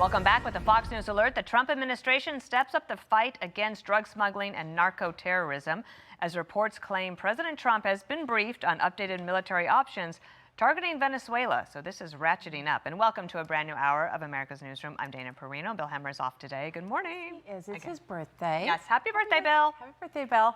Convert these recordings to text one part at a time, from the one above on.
Welcome back with the Fox News Alert. The Trump administration steps up the fight against drug smuggling and narco-terrorism as reports claim President Trump has been briefed on updated military options targeting Venezuela. So this is ratcheting up. And welcome to a brand new hour of America's Newsroom. I'm Dana Perino. Bill Hemmer's off today. Good morning. It's his birthday. Yes, happy birthday, Bill. Happy birthday, Bill.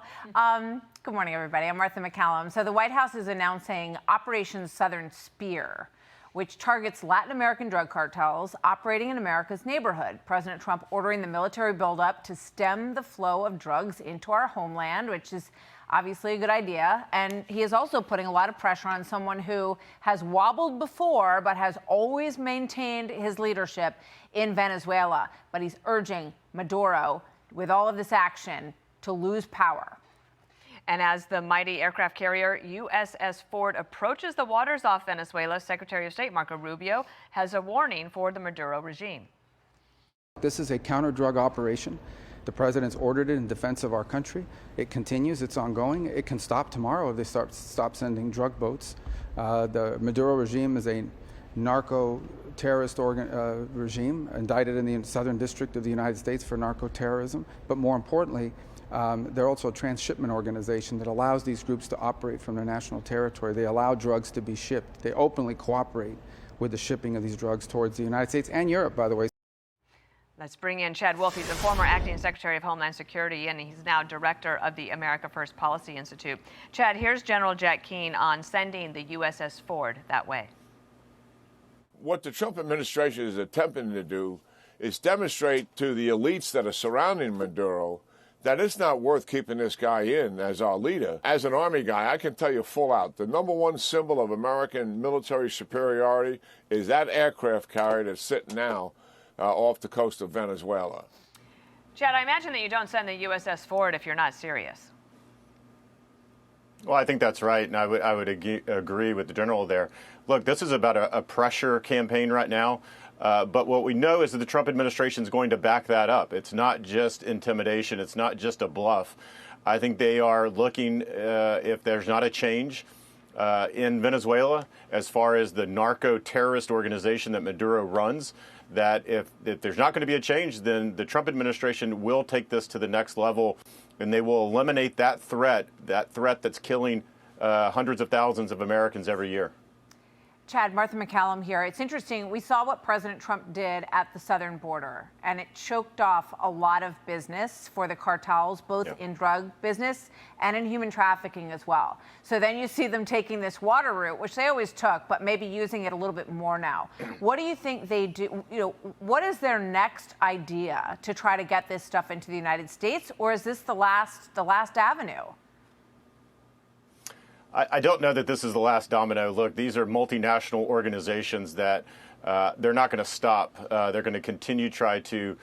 Good morning, everybody. I'm Martha McCallum. So the White House is announcing Operation Southern Spear, which targets Latin American drug cartels operating in America's neighborhood. President Trump ordering the military buildup to stem the flow of drugs into our homeland, which is obviously a good idea. And he is also putting a lot of pressure on someone who has wobbled before, but has always maintained his leadership in Venezuela. But he's urging Maduro, with all of this action, to lose power. And as the mighty aircraft carrier USS Ford approaches the waters off Venezuela, Secretary of State Marco Rubio has a warning for the Maduro regime. This is a counter-drug operation. The president's ordered it in defense of our country. It continues. It's ongoing. It can stop tomorrow if they stop sending drug boats. The Maduro regime is a narco-terrorist regime indicted in the Southern District of the United States for narco-terrorism. But more importantly, they're also a transshipment organization that allows these groups to operate from their national territory. They allow drugs to be shipped. They openly cooperate with the shipping of these drugs towards the United States and Europe, by the way. Let's bring in Chad Wolf. He's a former acting Secretary of Homeland Security, and he's now director of the America First Policy Institute. Chad, here's General Jack Keane on sending the USS Ford that way. What the Trump administration is attempting to do is demonstrate to the elites that are surrounding Maduro that it's not worth keeping this guy in as our leader. As an Army guy, I can tell you full out, the #1 symbol of American military superiority is that aircraft carrier that's sitting now off the coast of Venezuela. Chad, I imagine that you don't send the USS Ford if you're not serious. Well, I think that's right, and I would agree with the general there. Look, this is about a pressure campaign right now, but what we know is that the Trump administration is going to back that up. It's not just intimidation. It's not just a bluff. I think they are looking, if there's not a change in Venezuela, as far as the narco-terrorist organization that Maduro runs, that if there's not going to be a change, then the Trump administration will take this to the next level, and they will eliminate that threat that's killing hundreds of thousands of Americans every year. Chad, Martha McCallum here. It's interesting. We saw what President Trump did at the southern border, and it choked off a lot of business for the cartels, both in drug business and in human trafficking as well. So then you see them taking this water route, which they always took, but maybe using it a little bit more now. What do you think they do? What is their next idea to try to get this stuff into the United States, or is this the last avenue? I don't know that this is the last domino. Look, these are multinational organizations that they're not going to stop. They're going to continue to try to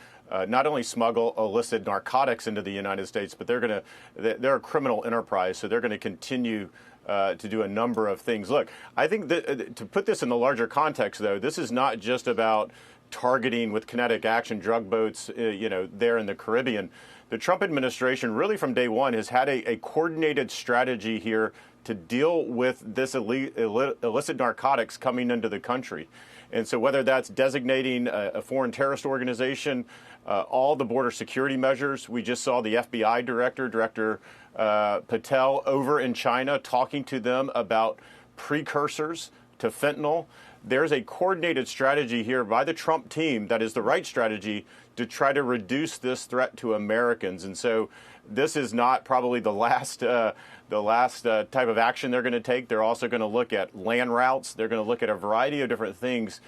not only smuggle illicit narcotics into the United States, but they're a criminal enterprise, so they're going to continue to do a number of things. Look, I think that, to put this in the larger context, though, this is not just about targeting with kinetic action drug boats, there in the Caribbean. The Trump administration, really from day one, has had a coordinated strategy here to deal with this illicit narcotics coming into the country. And so whether that's designating a foreign terrorist organization, all the border security measures, we just saw the FBI Director Patel over in China talking to them about precursors to fentanyl. There's a coordinated strategy here by the Trump team that is the right strategy to try to reduce this threat to Americans. And so this is not probably the last type of action they're going to take. They're also going to look at land routes. They're going to look at a variety of different things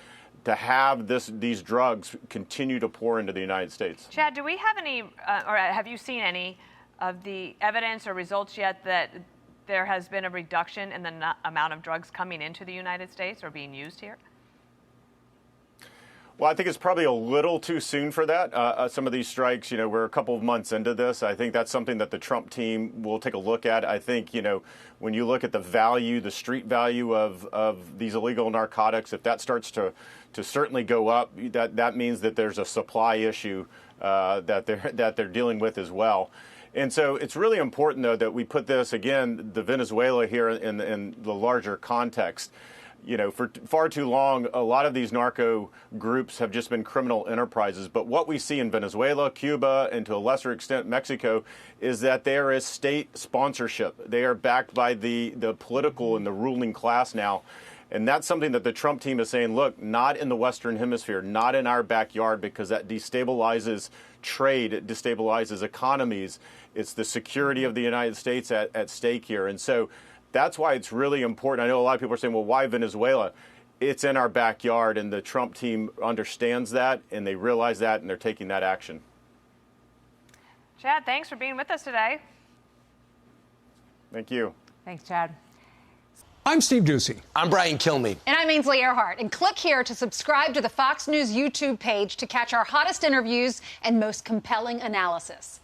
to have these drugs continue to pour into the United States. Chad, do we have any, or have you seen any of the evidence or results yet that there has been a reduction in the amount of drugs coming into the United States or being used here? Well, I think it's probably a little too soon for that. Some of these strikes, we're a couple of months into this. I think that's something that the Trump team will take a look at. I think, when you look at the value, the street value of these illegal narcotics, if that starts to certainly go up, that means that there's a supply issue that they're dealing with as well. And so it's really important, though, that we put this, again, the Venezuela here in the larger context. for far too long, a lot of these narco groups have just been criminal enterprises. But what we see in Venezuela, Cuba, and to a lesser extent Mexico, is that there is state sponsorship. They are backed by the political and the ruling class now. And that's something that the Trump team is saying, look, not in the Western Hemisphere, not in our backyard, because that destabilizes trade, it destabilizes economies. It's the security of the United States at stake here. And so that's why it's really important. I know a lot of people are saying, well, why Venezuela? It's in our backyard, and the Trump team understands that, and they realize that, and they're taking that action. Chad, thanks for being with us today. Thank you. Thanks, Chad. I'm Steve Doocy. I'm Brian Kilmeade. And I'm Ainsley Earhart. And click here to subscribe to the Fox News YouTube page to catch our hottest interviews and most compelling analysis.